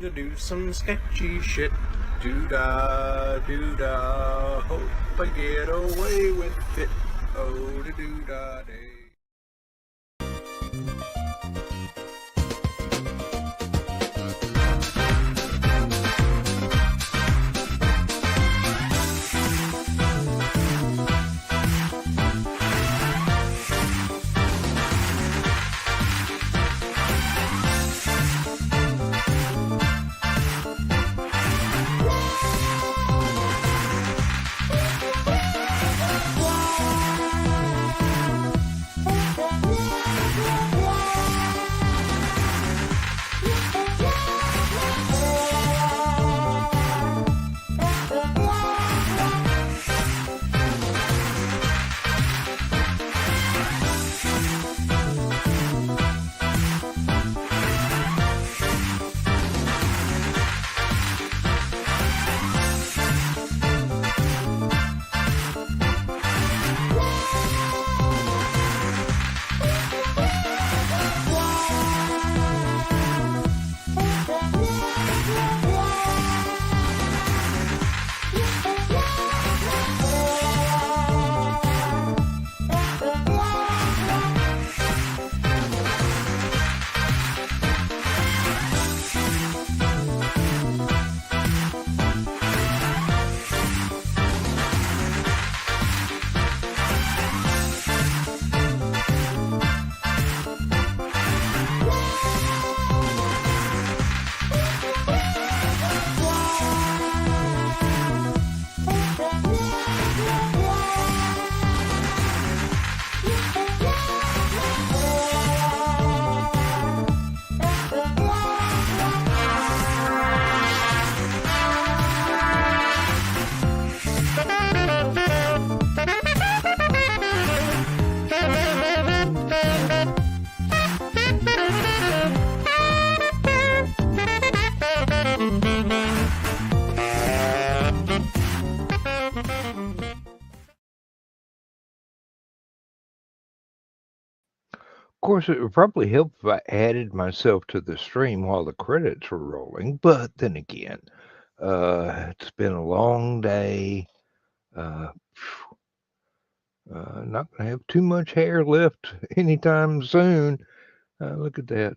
to do some sketchy shit. Do-da, do-da, hope I get away with it. Oh, do-da-day. Of course, it would probably help if I added myself to the stream while the credits were rolling, but then again, it's been a long day. Uh, not going to have too much hair left anytime soon. Look at that.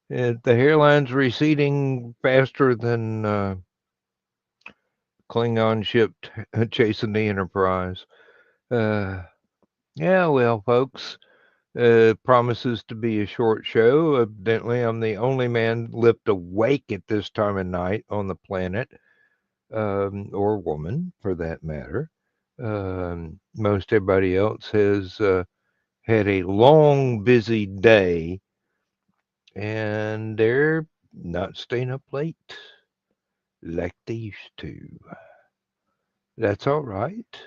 The hairline's receding faster than Klingon ship chasing the Enterprise. Yeah, well, folks. Promises to be a short show. Evidently, I'm the only man left awake at this time of night on the planet, or woman for that matter. Most everybody else has had a long, busy day, and they're not staying up late like they used to. That's all right.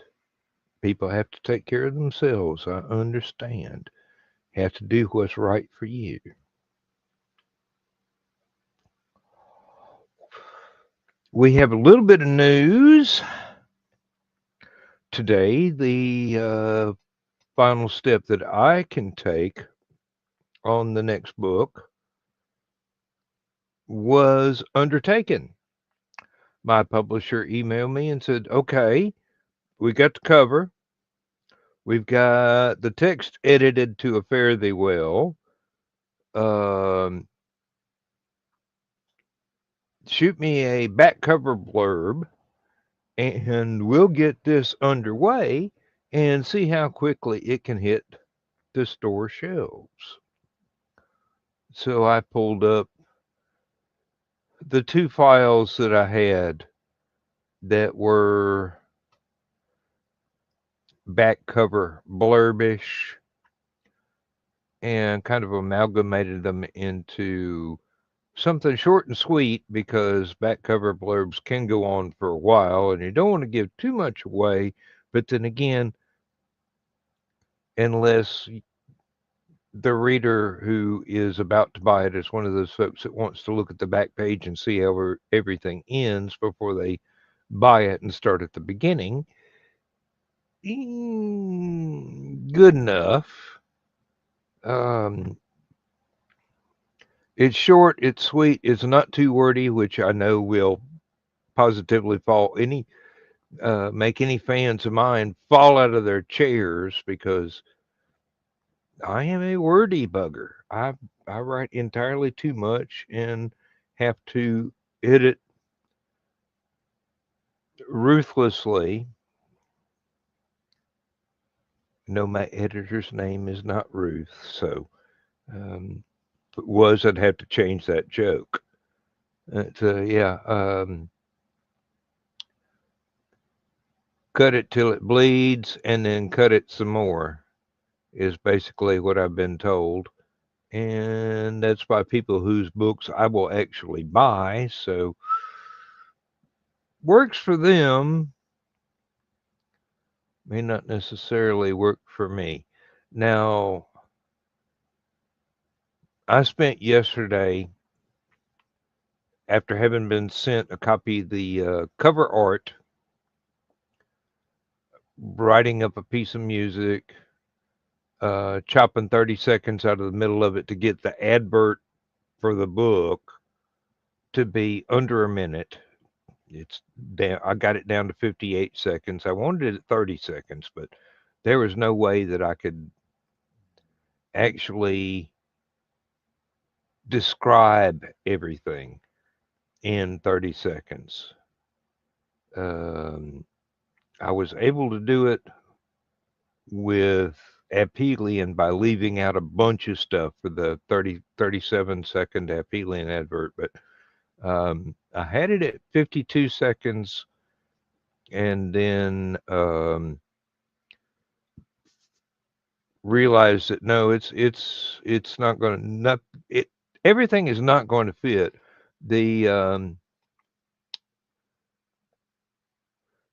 People have to take care of themselves. I understand. Have to do what's right for you. We have a little bit of news today. The final step that I can take on the next book was undertaken. My publisher emailed me and said, okay, we got the cover. We've got the text edited to a fare thee well. Shoot me a back cover blurb and we'll get this underway and see how quickly it can hit the store shelves. So I pulled up the two files that I had that were back cover blurbish and kind of amalgamated them into something short and sweet because back cover blurbs can go on for a while and you don't want to give too much away. But then again, unless the reader who is about to buy it is one of those folks that wants to look at the back page and see how everything ends before they buy it and start at the beginning, good enough. It's short, it's sweet, it's not too wordy, which I know will positively make any fans of mine fall out of their chairs because I am a wordy bugger. I write entirely too much and have to edit ruthlessly. No, my editor's name is not Ruth, so if it was, I'd have to change that joke. Yeah, cut it till it bleeds and then cut it some more is basically what I've been told. And that's by people whose books I will actually buy, so works for them, may not necessarily work for me. Now, I spent yesterday, after having been sent a copy of the cover art, writing up a piece of music, chopping 30 seconds out of the middle of it to get the advert for the book to be under a minute. It's down, I got it down to 58 seconds. I wanted it at 30 seconds, but there was no way that I could actually describe everything in 30 seconds. I was able to do it with Aphelion by leaving out a bunch of stuff for the 37-second Aphelion advert, but I had it at 52 seconds and then realized that no, it's not going to not it everything is not going to fit. The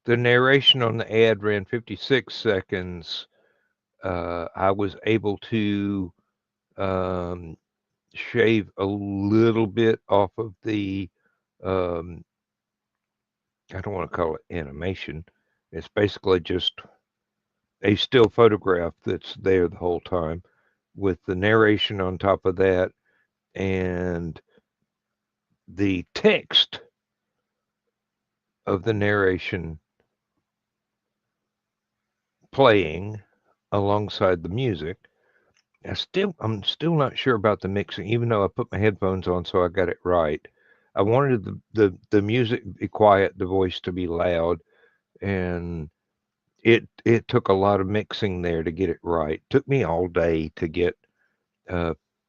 narration on the ad ran 56 seconds. I was able to shave a little bit off of the I don't want to call it animation. It's basically just a still photograph that's there the whole time with the narration on top of that and the text of the narration playing alongside the music. I'm still not sure about the mixing, even though I put my headphones on, so I got it right. I wanted the music to be quiet, the voice to be loud, and it took a lot of mixing there to get it right. Took me all day to get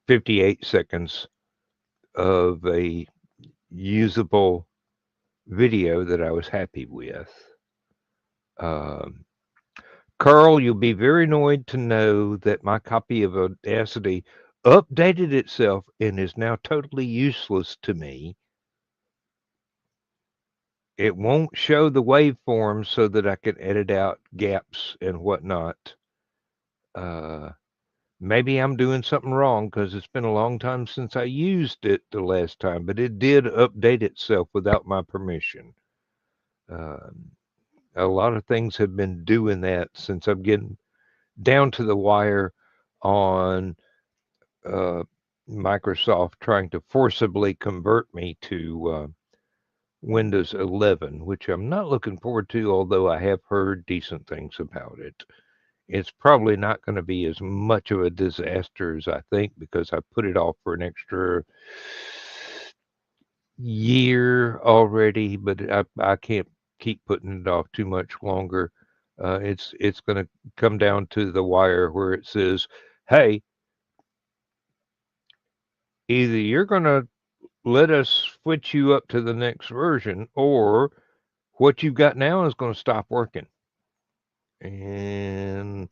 58 seconds of a usable video that I was happy with. Um, Carl, you'll be very annoyed to know that my copy of Audacity updated itself and is now totally useless to me. It won't show the waveforms so that I can edit out gaps and whatnot. Maybe I'm doing something wrong because it's been a long time since I used it the last time, but it did update itself without my permission. A lot of things have been doing that since I'm getting down to the wire on Microsoft trying to forcibly convert me to Windows 11, which I'm not looking forward to, although I have heard decent things about it. It's probably not going to be as much of a disaster as I think because I put it off for an extra year already, but I can't keep putting it off too much longer. It's going to come down to the wire where it says, "Hey, either you're going to let us switch you up to the next version, or what you've got now is going to stop working." And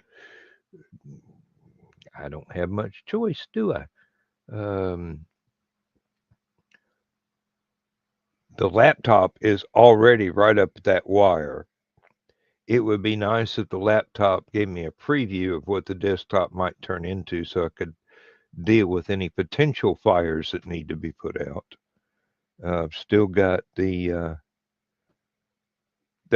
I don't have much choice, do I? The laptop is already right up that wire. It would be nice if the laptop gave me a preview of what the desktop might turn into so I could deal with any potential fires that need to be put out. I've still got the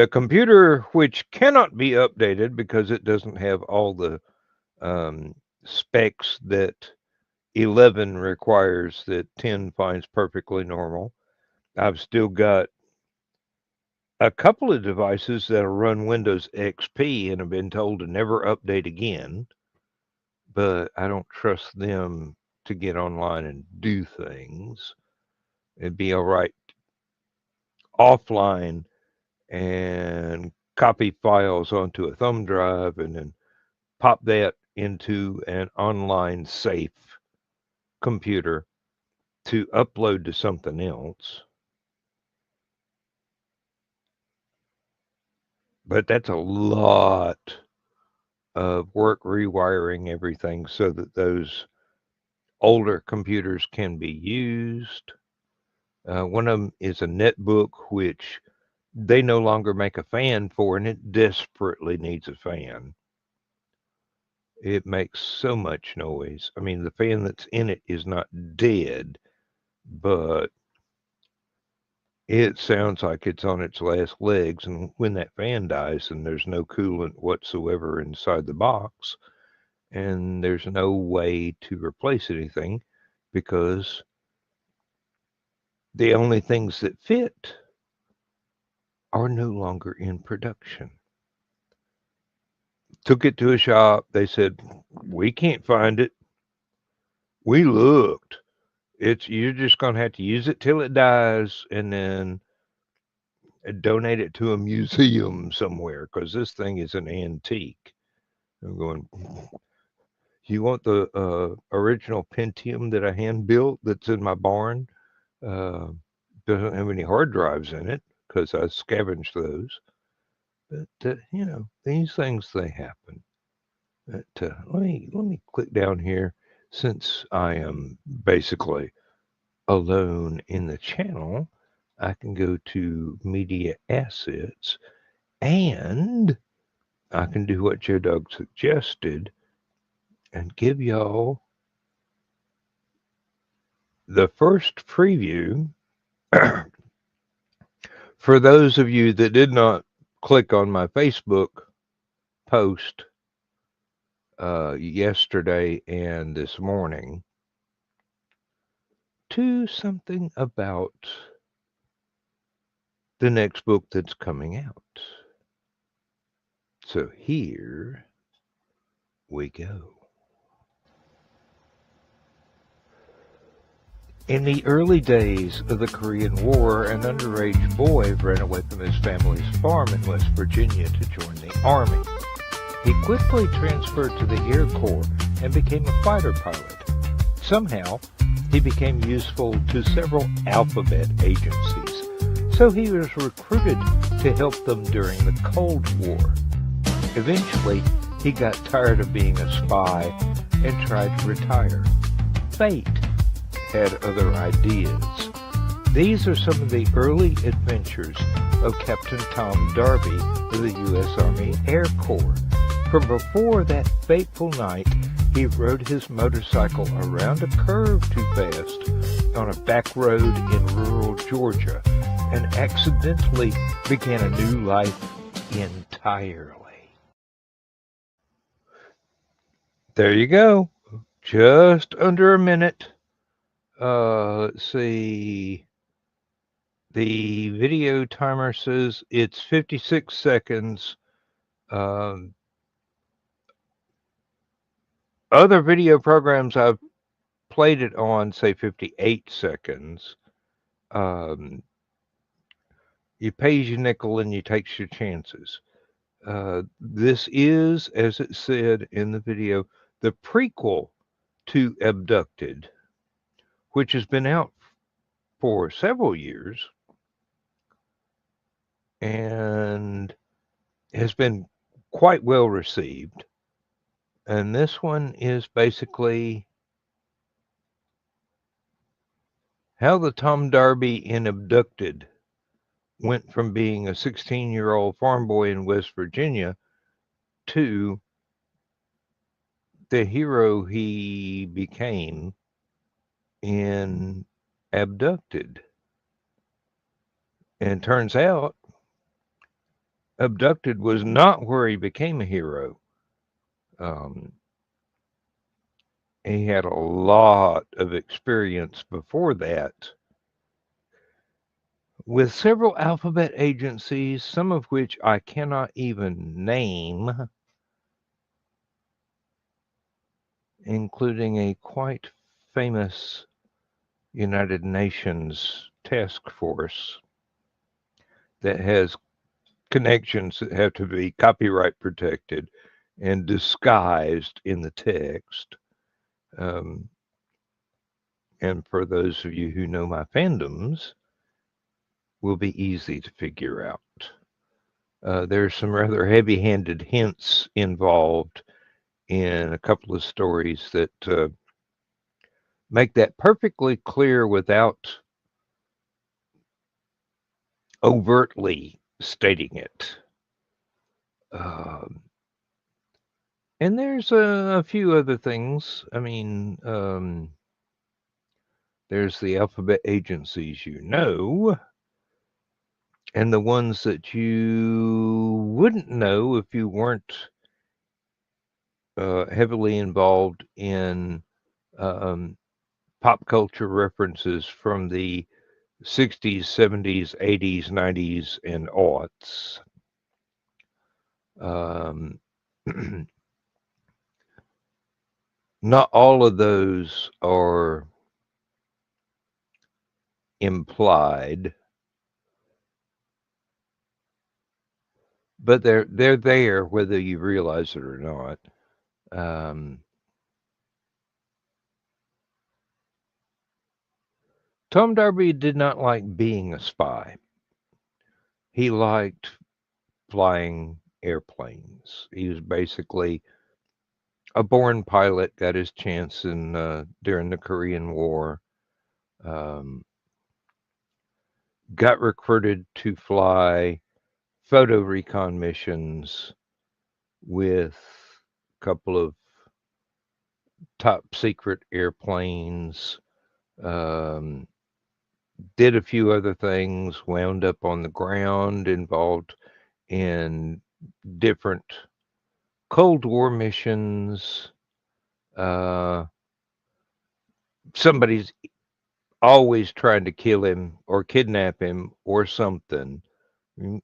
computer, which cannot be updated because it doesn't have all the specs that 11 requires that 10 finds perfectly normal. I've still got a couple of devices that'll run Windows XP and have been told to never update again, but I don't trust them to get online and do things. It'd be all right offline and copy files onto a thumb drive and then pop that into an online safe computer to upload to something else. But that's a lot of work rewiring everything so that those older computers can be used. One of them is a netbook, which they no longer make a fan for, and it desperately needs a fan. It makes so much noise. I mean, the fan that's in it is not dead, but it sounds like it's on its last legs. And when that fan dies, and there's no coolant whatsoever inside the box, and there's no way to replace anything because the only things that fit are no longer in production. Took it to a shop. They said, "We can't find it. We looked. You're just going to have to use it till it dies and then donate it to a museum somewhere because this thing is an antique." I'm going, "You want the original Pentium that I hand built that's in my barn? Uh, doesn't have any hard drives in it because I scavenged those." But these things, they happen. But let me click down here since I am basically alone in the channel. I can go to media assets and I can do what Joe Doug suggested and give y'all the first preview. For those of you that did not click on my Facebook post yesterday and this morning, to something about the next book that's coming out. So here we go. In the early days of the Korean War, an underage boy ran away from his family's farm in West Virginia to join the Army. He quickly transferred to the Air Corps and became a fighter pilot. Somehow, he became useful to several alphabet agencies, so he was recruited to help them during the Cold War. Eventually, he got tired of being a spy and tried to retire. Fate had other ideas. These are some of the early adventures of Captain Tom Darby of the U.S. Army Air Corps. From before that fateful night, he rode his motorcycle around a curve too fast on a back road in rural Georgia and accidentally began a new life entirely. There you go. Just under a minute. Let's see. The video timer says it's 56 seconds. Other video programs I've played it on say 58 seconds. You pays your nickel and you takes your chances. This is, as it said in the video, the prequel to Abducted, which has been out for several years and has been quite well received. And this one is basically how the Tom Darby in Abducted went from being a 16-year-old farm boy in West Virginia to the hero he became in Abducted. And turns out Abducted was not where he became a hero. He had a lot of experience before that with several alphabet agencies, some of which I cannot even name, including a quite famous United Nations task force that has connections that have to be copyright protected and disguised in the text. Um, and for those of you who know my fandoms, will be easy to figure out. There's some rather heavy-handed hints involved in a couple of stories that make that perfectly clear without overtly stating it. Um, and there's a few other things. I mean, there's the alphabet agencies you know, and the ones that you wouldn't know if you weren't heavily involved in um, pop culture references from the 60s, 70s, 80s, 90s, and aughts. Um, not all of those are implied, but they're there whether you realize it or not. Tom Darby did not like being a spy. He liked flying airplanes. He was basically a born pilot, got his chance in during the Korean War. Um, got recruited to fly photo recon missions with a couple of top secret airplanes. Um, did a few other things, wound up on the ground, involved in different Cold War missions. Uh, somebody's always trying to kill him or kidnap him or something.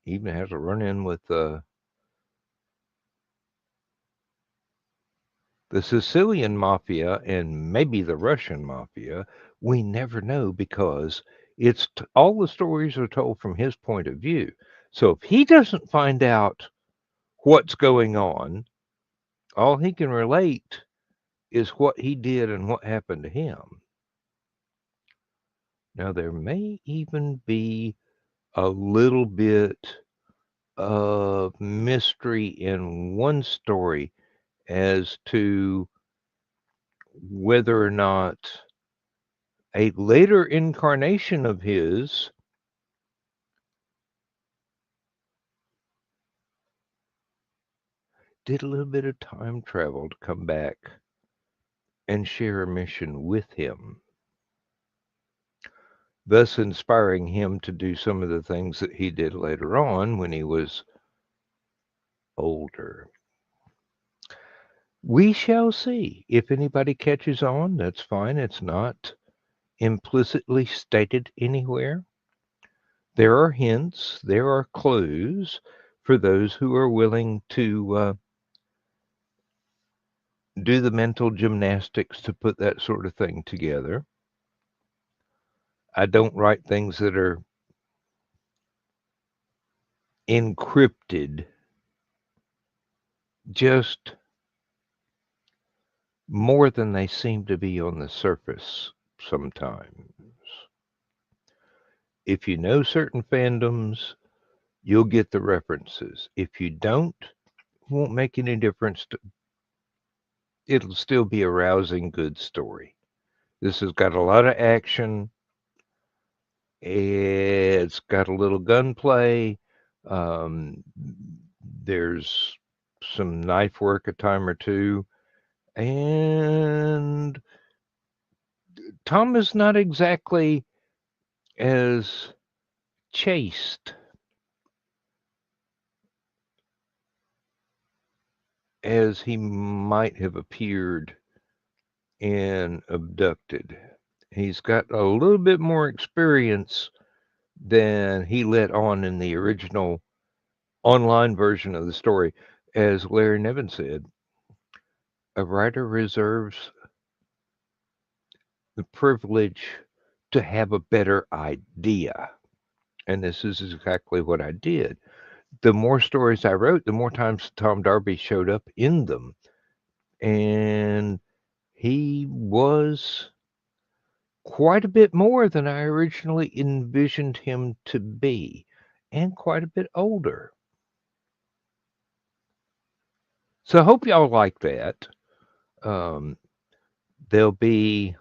Even has a run in with the Sicilian mafia and maybe the Russian mafia. We never know because all the stories are told from his point of view. So if he doesn't find out what's going on, all he can relate is what he did and what happened to him. Now, there may even be a little bit of mystery in one story as to whether or not a later incarnation of his did a little bit of time travel to come back and share a mission with him, thus inspiring him to do some of the things that he did later on when he was older. We shall see. If anybody catches on, that's fine. It's not implicitly stated anywhere. There are hints, there are clues for those who are willing to do the mental gymnastics to put that sort of thing together. I don't write things that are encrypted, just more than they seem to be on the surface sometimes. If you know certain fandoms, you'll get the references. If you don't, it won't make any difference. It'll still be a rousing, good story. This has got a lot of action. It's got a little gunplay. Um, there's some knife work a time or two. And Tom is not exactly as chaste as he might have appeared and abducted. He's got a little bit more experience than he let on in the original online version of the story. As Larry Niven said, a writer reserves the privilege to have a better idea. And this is exactly what I did. The more stories I wrote, the more times Tom Darby showed up in them. And he was quite a bit more than I originally envisioned him to be, and quite a bit older. So I hope y'all like that. There'll be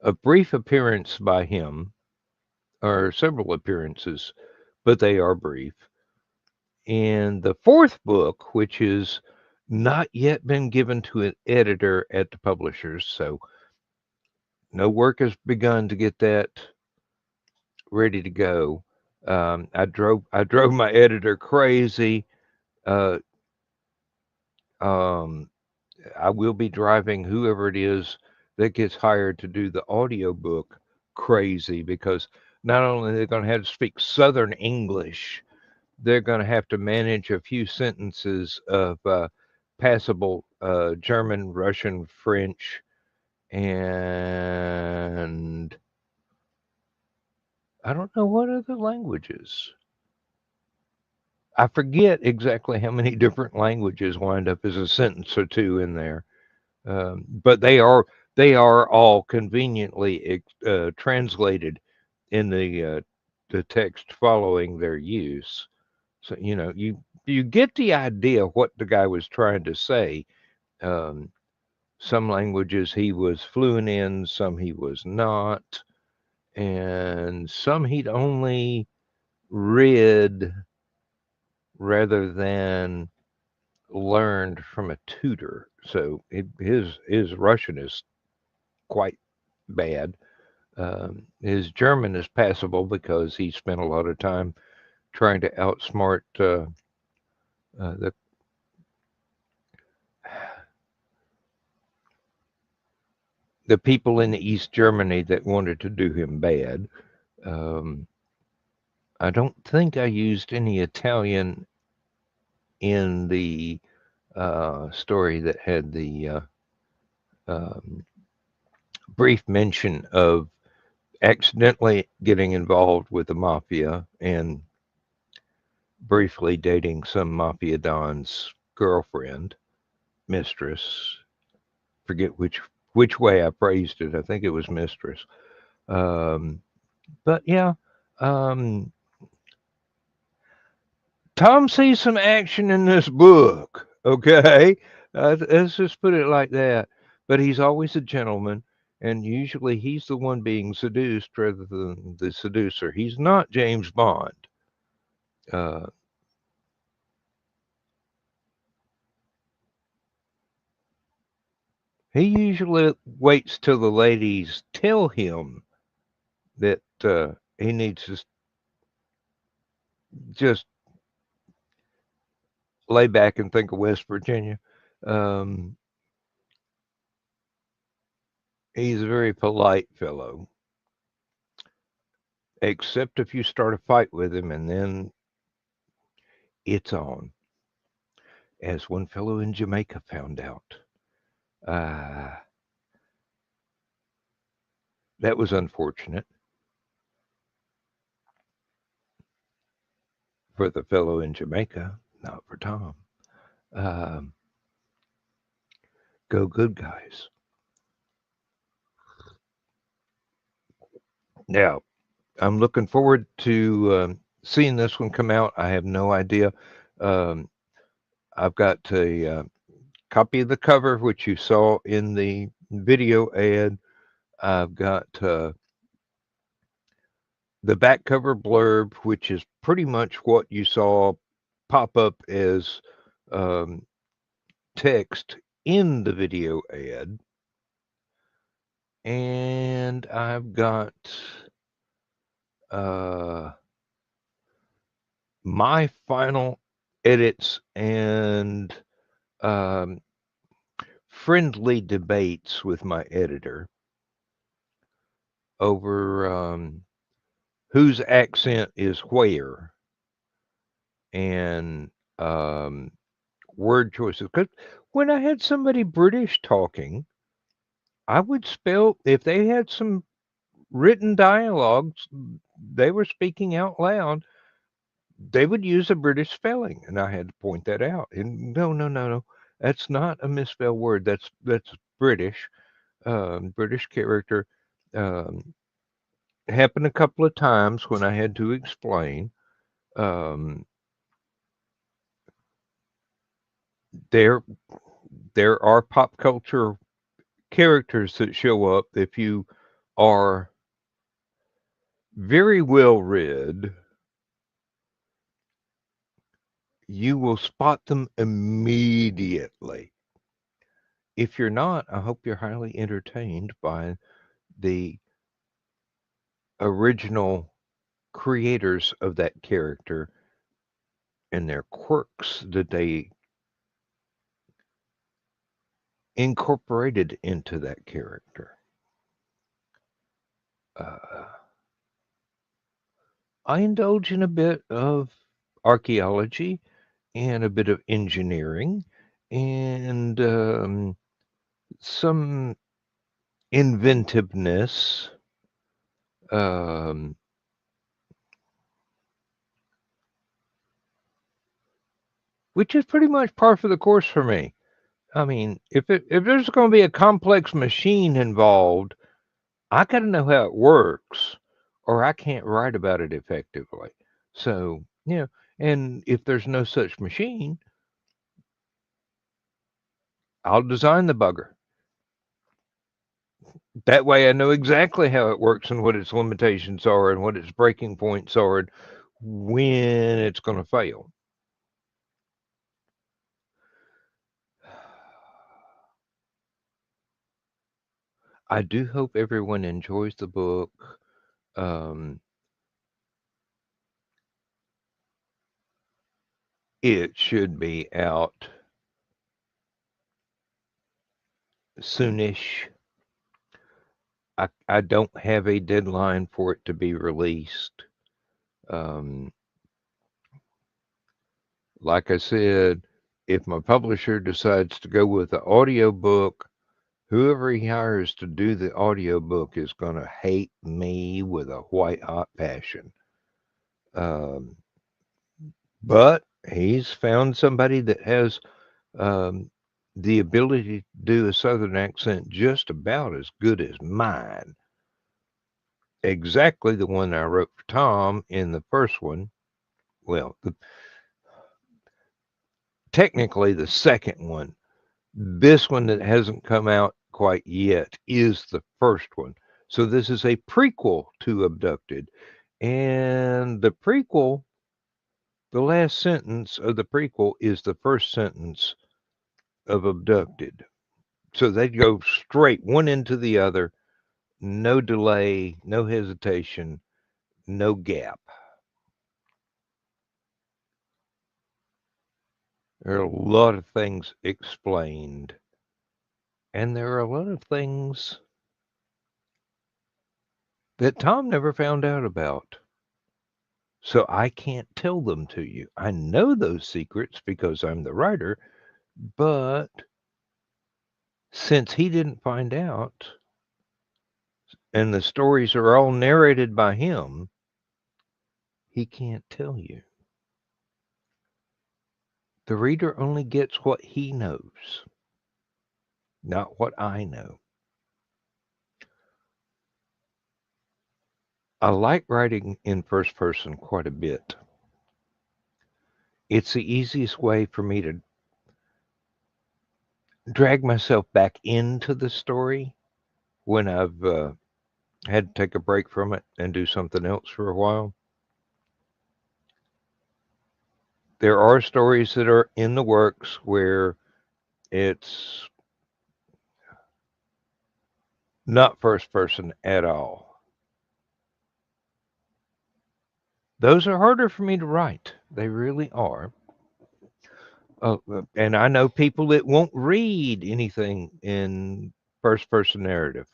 a brief appearance by him, or several appearances, but they are brief. And the fourth book, which has not yet been given to an editor at the publishers, so no work has begun to get that ready to go. I drove my editor crazy. Uh, um, I will be driving whoever it is that gets hired to do the audiobook crazy, because not only they're going to have to speak Southern English, they're going to have to manage a few sentences of passable German, Russian, French, and I don't know what other languages. I forget exactly how many different languages wind up as a sentence or two in there, but they are all conveniently translated in the text following their use. So you get the idea what the guy was trying to say. Um, some languages he was fluent in, some he was not, and some he'd only read rather than learned from a tutor. So his Russian is quite bad. His German is passable because he spent a lot of time trying to outsmart the people in East Germany that wanted to do him bad. Um, I don't think I used any Italian in the story that had the um, brief mention of accidentally getting involved with the mafia and briefly dating some mafia don's girlfriend, mistress. Forget which way I phrased it. I think it was mistress. Um, but yeah, um, Tom sees some action in this book. Okay, let's just put it like that. But he's always a gentleman, and usually he's the one being seduced rather than the seducer. He's not James Bond. Uh, he usually waits till the ladies tell him that he needs to just lay back and think of West Virginia. Um, he's a very polite fellow, except if you start a fight with him, and then it's on, as one fellow in Jamaica found out. Uh, that was unfortunate for the fellow in Jamaica, not for Tom. Um, go good guys. Now, I'm looking forward to seeing this one come out. I have no idea. Um, I've got a copy of the cover, which you saw in the video ad. I've got the back cover blurb, which is pretty much what you saw pop up as um, text in the video ad. And I've got uh, my final edits and um, friendly debates with my editor over whose accent is where and word choices. Because when I had somebody British talking, I would spell, if they had some written dialogues, they were speaking out loud, they would use a British spelling, and I had to point that out. And no, no, no, no, that's not a misspelled word. That's British, British character. Um, happened a couple of times when I had to explain. Um, there, there are pop culture characters that show up if you are very well read. You will spot them immediately. If you're not, I hope you're highly entertained by the original creators of that character and their quirks that they incorporated into that character. Uh, I indulge in a bit of archaeology and a bit of engineering and some inventiveness, um, which is pretty much par for the course for me. I mean, if there's going to be a complex machine involved, I got to know how it works, or I can't write about it effectively. So, yeah, and if there's no such machine, I'll design the bugger. That way I know exactly how it works and what its limitations are and what its breaking points are and when it's going to fail. I do hope everyone enjoys the book. Um, it should be out soonish. I don't have a deadline for it to be released. Um, like I said, if my publisher decides to go with the audiobook, whoever he hires to do the audiobook is going to hate me with a white hot passion. Um, but he's found somebody that has um, the ability to do a Southern accent just about as good as mine. Exactly the one I wrote for Tom in the first one. Well, technically the second one. This one that hasn't come out quite yet is the first one. So this is a prequel to Abducted. And the prequel, the last sentence of the prequel is the first sentence of Abducted. So they go straight one into the other, no delay, no hesitation, no gap. There are a lot of things explained, and there are a lot of things that Tom never found out about. So I can't tell them to you. I know those secrets because I'm the writer, but since he didn't find out, and the stories are all narrated by him, he can't tell you. The reader only gets what he knows, not what I know. I like writing in first person quite a bit. It's the easiest way for me to drag myself back into the story when I've had to take a break from it and do something else for a while. There are stories that are in the works where it's not first person at all. Those are harder for me to write. They really are. And I know people that won't read anything in first person narrative.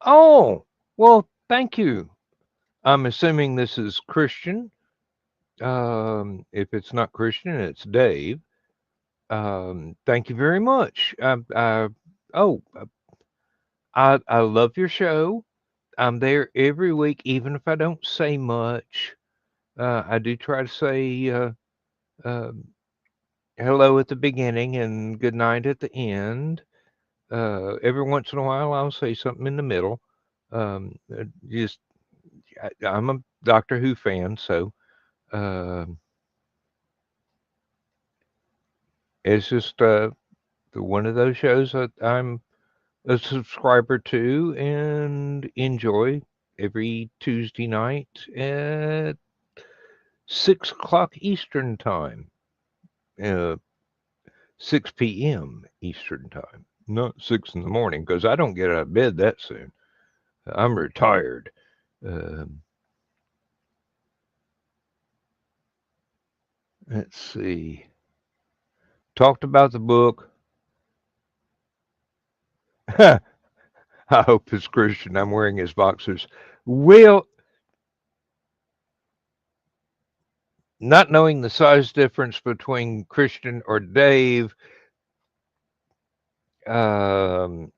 Oh, well, thank you. I'm assuming this is Christian. If it's not Christian, it's Dave. Thank you very much. Oh, I love your show. I'm there every week, even if I don't say much. I do try to say uh, hello at the beginning and good night at the end. Every once in a while, I'll say something in the middle. Just I'm a Doctor Who fan, so uh, it's just one of those shows that I'm a subscriber to and enjoy every Tuesday night at 6 o'clock Eastern time, uh, 6 p.m. Eastern time, not 6 in the morning, because I don't get out of bed that soon. I'm retired. Um, let's see. Talked about the book. I hope it's Christian. I'm wearing his boxers. Will, not knowing the size difference between Christian or Dave, um,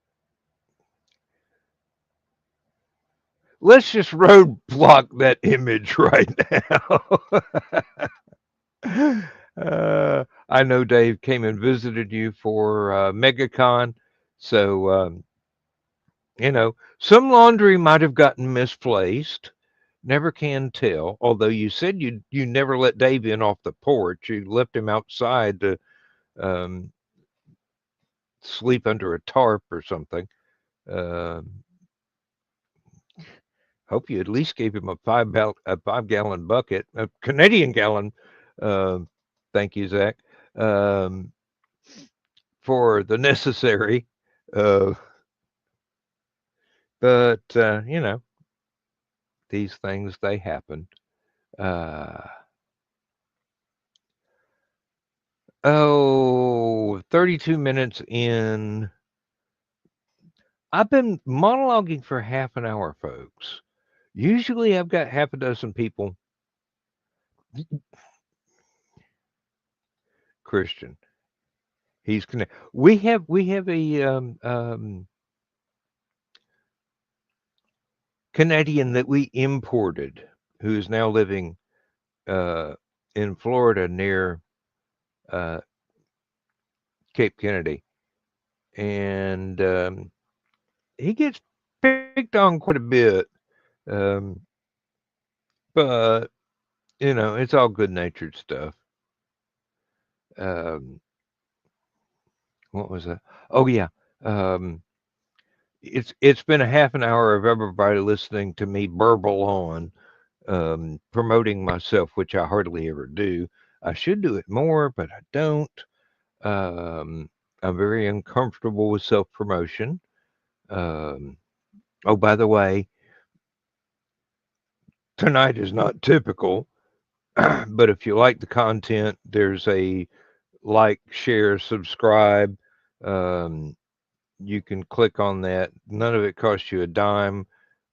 let's just roadblock that image right now. I know Dave came and visited you for MegaCon, so some laundry might have gotten misplaced. Never can tell. Although you said you never let Dave in off the porch, you left him outside to um, sleep under a tarp or something. Um Hope you at least gave him a 5 gallon bucket, a Canadian gallon. Uh, thank you, Zach, um, for the necessary. Uh, but these things they happen. Uh, oh, 32 minutes in. I've been monologuing for half an hour, folks. Usually I've got half a dozen people. Christian, he's connected. We have a Canadian that we imported who is now living uh, in Florida near uh, Cape Kennedy, and he gets picked on quite a bit. Um, but it's all good-natured stuff. Um, what was that? Oh yeah. Um, it's been a half an hour of everybody listening to me burble on, promoting myself, which I hardly ever do. I should do it more, but I don't. Um, I'm very uncomfortable with self promotion. Um, oh, by the way, tonight is not typical, but if you like the content, there's a like, share, subscribe. Um, you can click on that. None of it costs you a dime.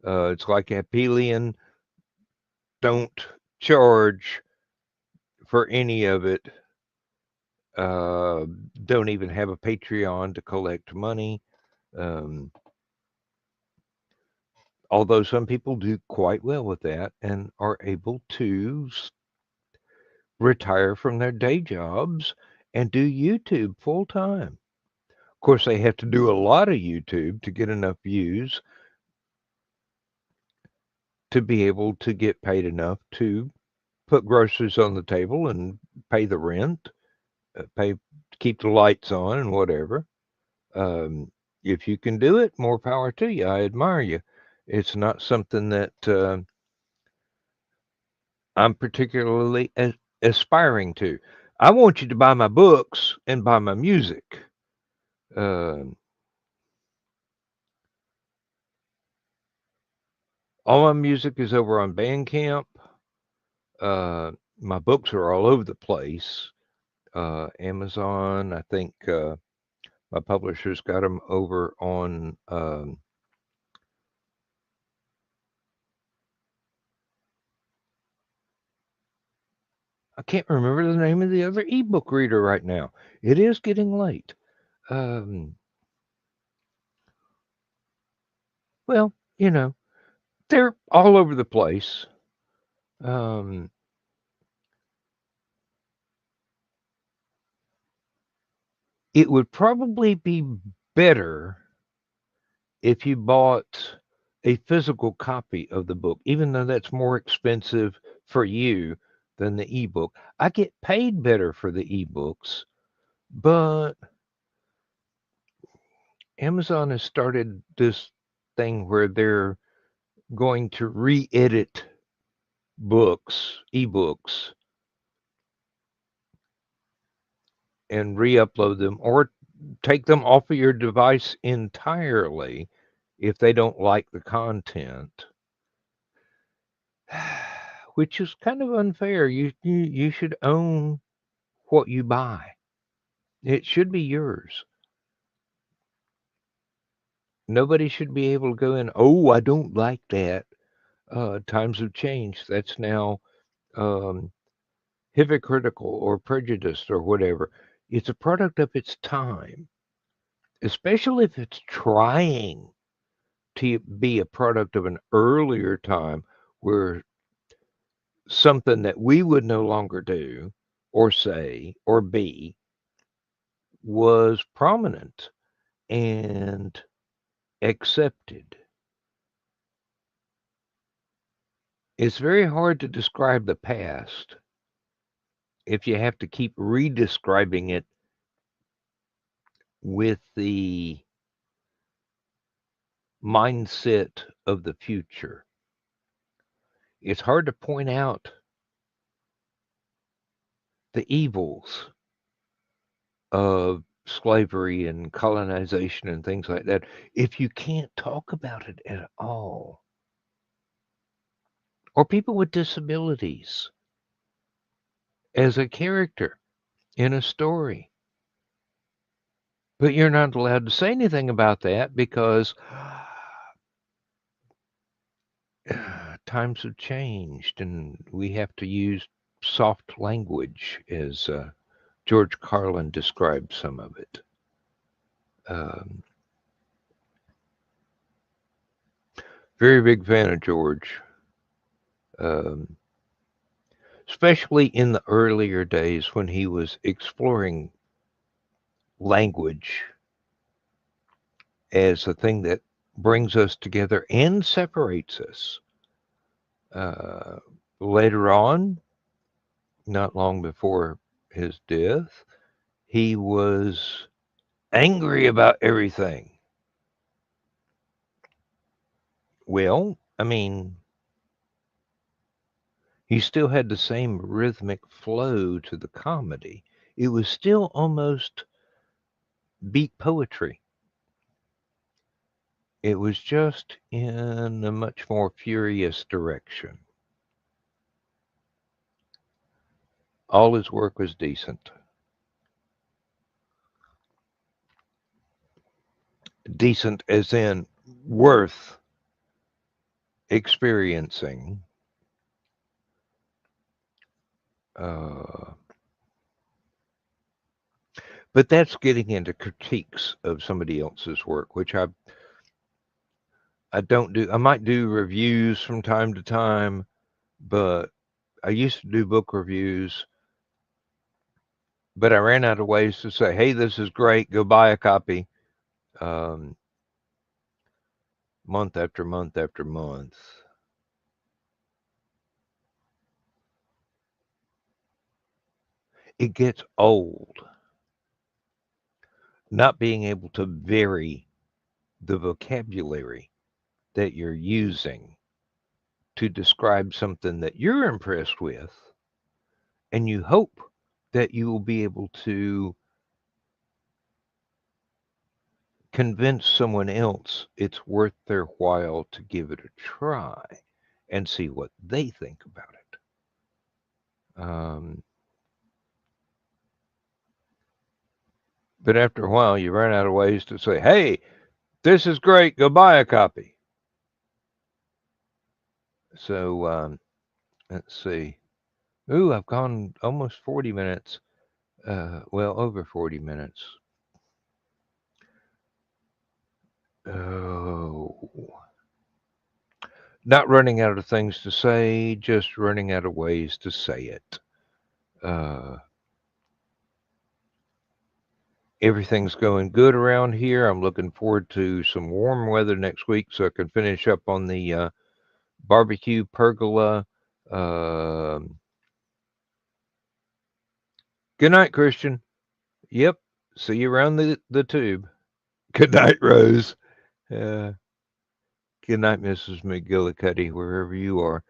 It's like Aphelion. Don't charge for any of it. Uh, don't even have a Patreon to collect money. Um, although some people do quite well with that and are able to retire from their day jobs and do YouTube full time. Of course, they have to do a lot of YouTube to get enough views to be able to get paid enough to put groceries on the table and pay the rent, pay keep the lights on and whatever. Um, if you can do it, more power to you. I admire you. It's not something that I'm particularly aspiring to. I want you to buy my books and buy my music. Um, All my music is over on Bandcamp. My books are all over the place. Amazon, I think my publisher's got them over on I can't remember the name of the other ebook reader right now. It is getting late. Well, they're all over the place. It would probably be better if you bought a physical copy of the book, even though that's more expensive for you than the ebook. I get paid better for the ebooks, but Amazon has started this thing where they're going to re-edit ebooks, and re-upload them or take them off of your device entirely if they don't like the content, which is kind of unfair. You should own what you buy. It should be yours. Nobody should be able to go in, oh, I don't like that. Times have changed. That's now hypocritical or prejudiced or whatever. It's a product of its time, especially if it's trying to be a product of an earlier time where something that we would no longer do or say or be was prominent and accepted. It's very hard to describe the past if you have to keep redescribing it with the mindset of the future. It's hard to point out the evils of slavery and colonization and things like that if you can't talk about it at all. Or people with disabilities as a character in a story. But you're not allowed to say anything about that because times have changed and we have to use soft language, as George Carlin described some of it. Very big fan of George, especially in the earlier days when he was exploring language as a thing that brings us together and separates us. Later on, not long before his death, he was angry about everything. Well, I mean, he still had the same rhythmic flow to the comedy. It was still almost beat poetry. It was just in a much more furious direction. All his work was decent. Decent as in worth experiencing. But that's getting into critiques of somebody else's work, which I don't do. I might do reviews from time to time, but I used to do book reviews, but I ran out of ways to say, hey, this is great, go buy a copy. Month after month after month. It gets old not being able to vary the vocabulary that you're using to describe something that you're impressed with, and you hope that you will be able to convince someone else it's worth their while to give it a try and see what they think about it. But after a while, you run out of ways to say, hey, this is great, go buy a copy. So let's see. Ooh, I've gone almost 40 minutes. Well, over 40 minutes. Oh. Not running out of things to say, just running out of ways to say it. Everything's going good around here. I'm looking forward to some warm weather next week so I can finish up on the barbecue pergola. Good night, Christian. Yep. See you around the tube. Good night, Rose. Good night, Mrs. McGillicuddy, wherever you are.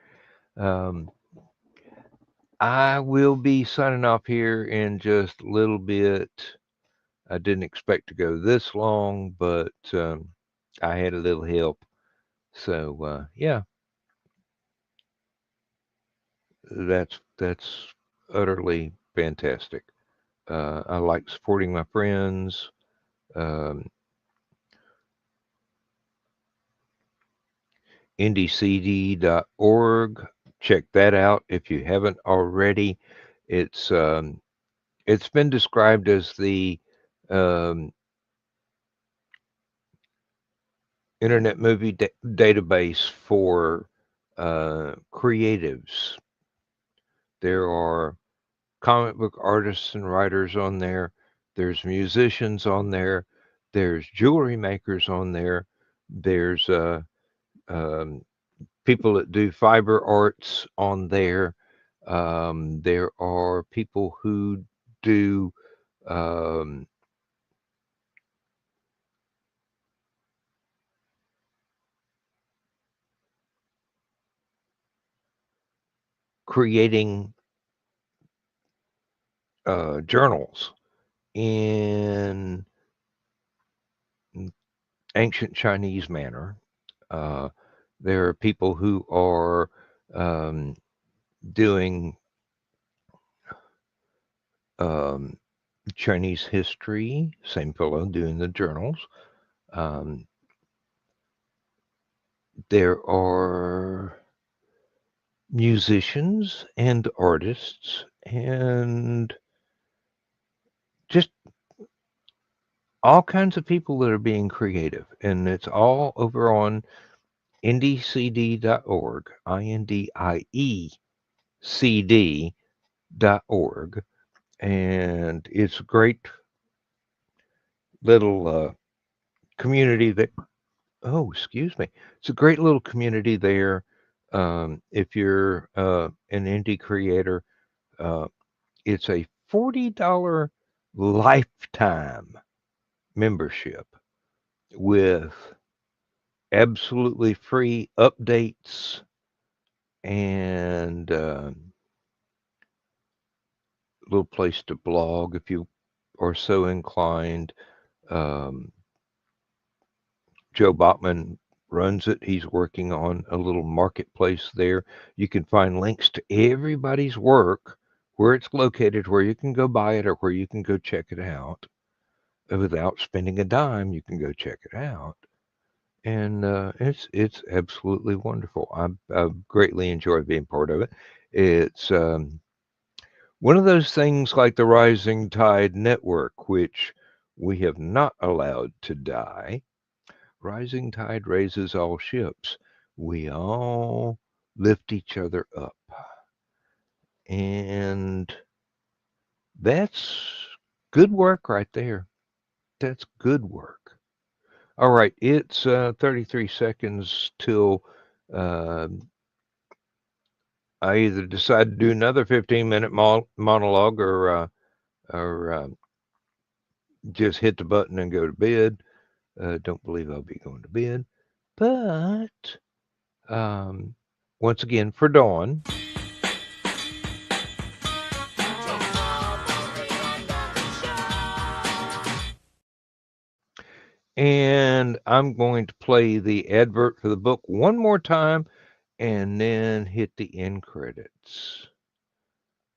I will be signing off here in just a little bit. I didn't expect to go this long, but I had a little help. So yeah, that's utterly fantastic. I like supporting my friends. IndieCD.org. Check that out if you haven't already. It's been described as the Internet Movie Database for creatives. There are comic book artists and writers on there. There's musicians on there. There's jewelry makers on there. There's people that do fiber arts on there. There are people who do creating journals in ancient Chinese manner. There are people who are doing Chinese history, same fellow doing the journals. There are musicians and artists and just all kinds of people that are being creative. And it's all over on indiecd.org, INDIECD.org. And it's a great little community that, oh, excuse me. It's a great little community there. If you're an indie creator, it's a $40 lifetime membership with absolutely free updates and a little place to blog if you are so inclined. Joe Bachman runs it. He's working on a little marketplace there. You can find links to everybody's work, where it's located, where you can go buy it, or where you can go check it out. Without spending a dime, you can go check it out. And it's absolutely wonderful. I greatly enjoy being part of it. It's one of those things like the Rising Tide Network, which we have not allowed to die. Rising tide raises all ships. We all lift each other up. And that's good work right there. That's good work. All right, it's 33 seconds till I either decide to do another 15-minute monologue or just hit the button and go to bed. Don't believe I'll be going to bed. But once again, for Dawn, And I'm going to play the advert for the book one more time and then hit the end credits.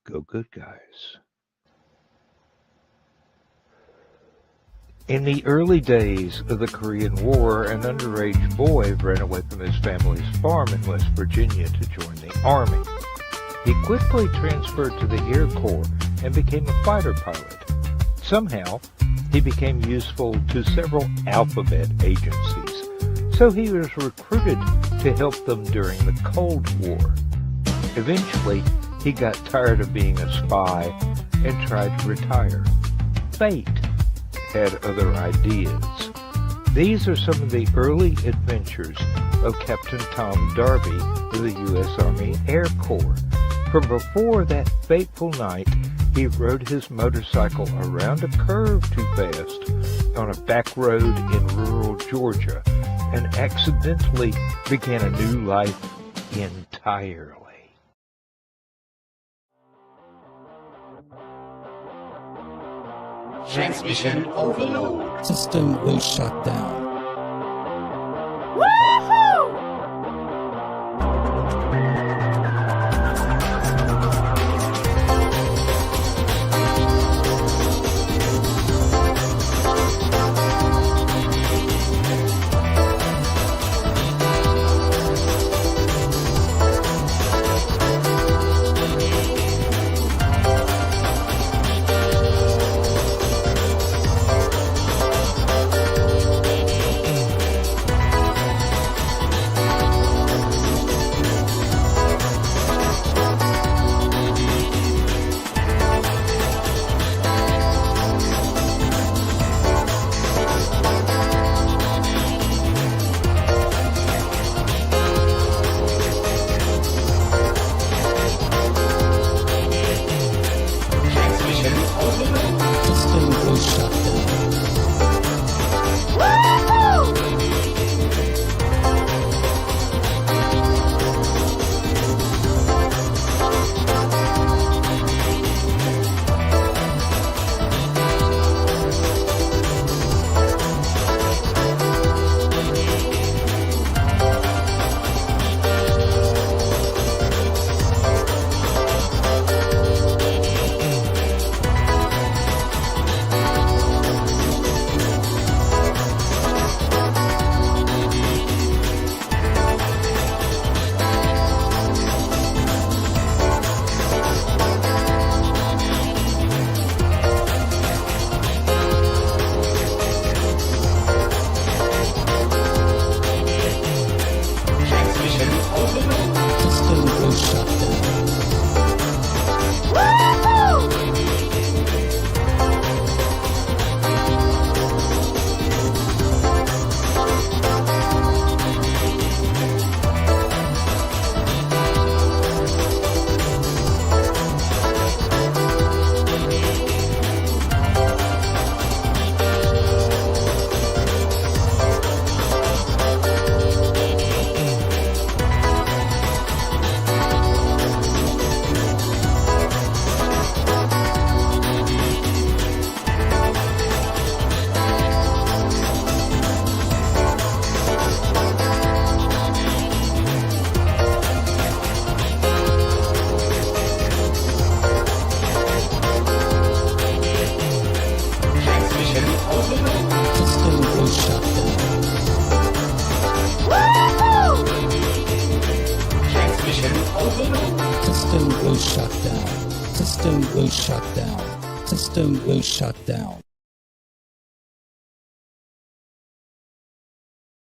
Go good guys. In the early days of the Korean War, an underage boy ran away from his family's farm in West Virginia to join the Army. He quickly transferred to the Air Corps and became a fighter pilot. Somehow, he became useful to several alphabet agencies, so he was recruited to help them during the Cold War. Eventually, he got tired of being a spy and tried to retire. Fate had other ideas. These are some of the early adventures of Captain Tom Darby of the U.S. Army Air Corps. From before that fateful night, he rode his motorcycle around a curve too fast on a back road in rural Georgia and accidentally began a new life entirely. Transmission overload. System will shut down. System will shut down. System will shut down.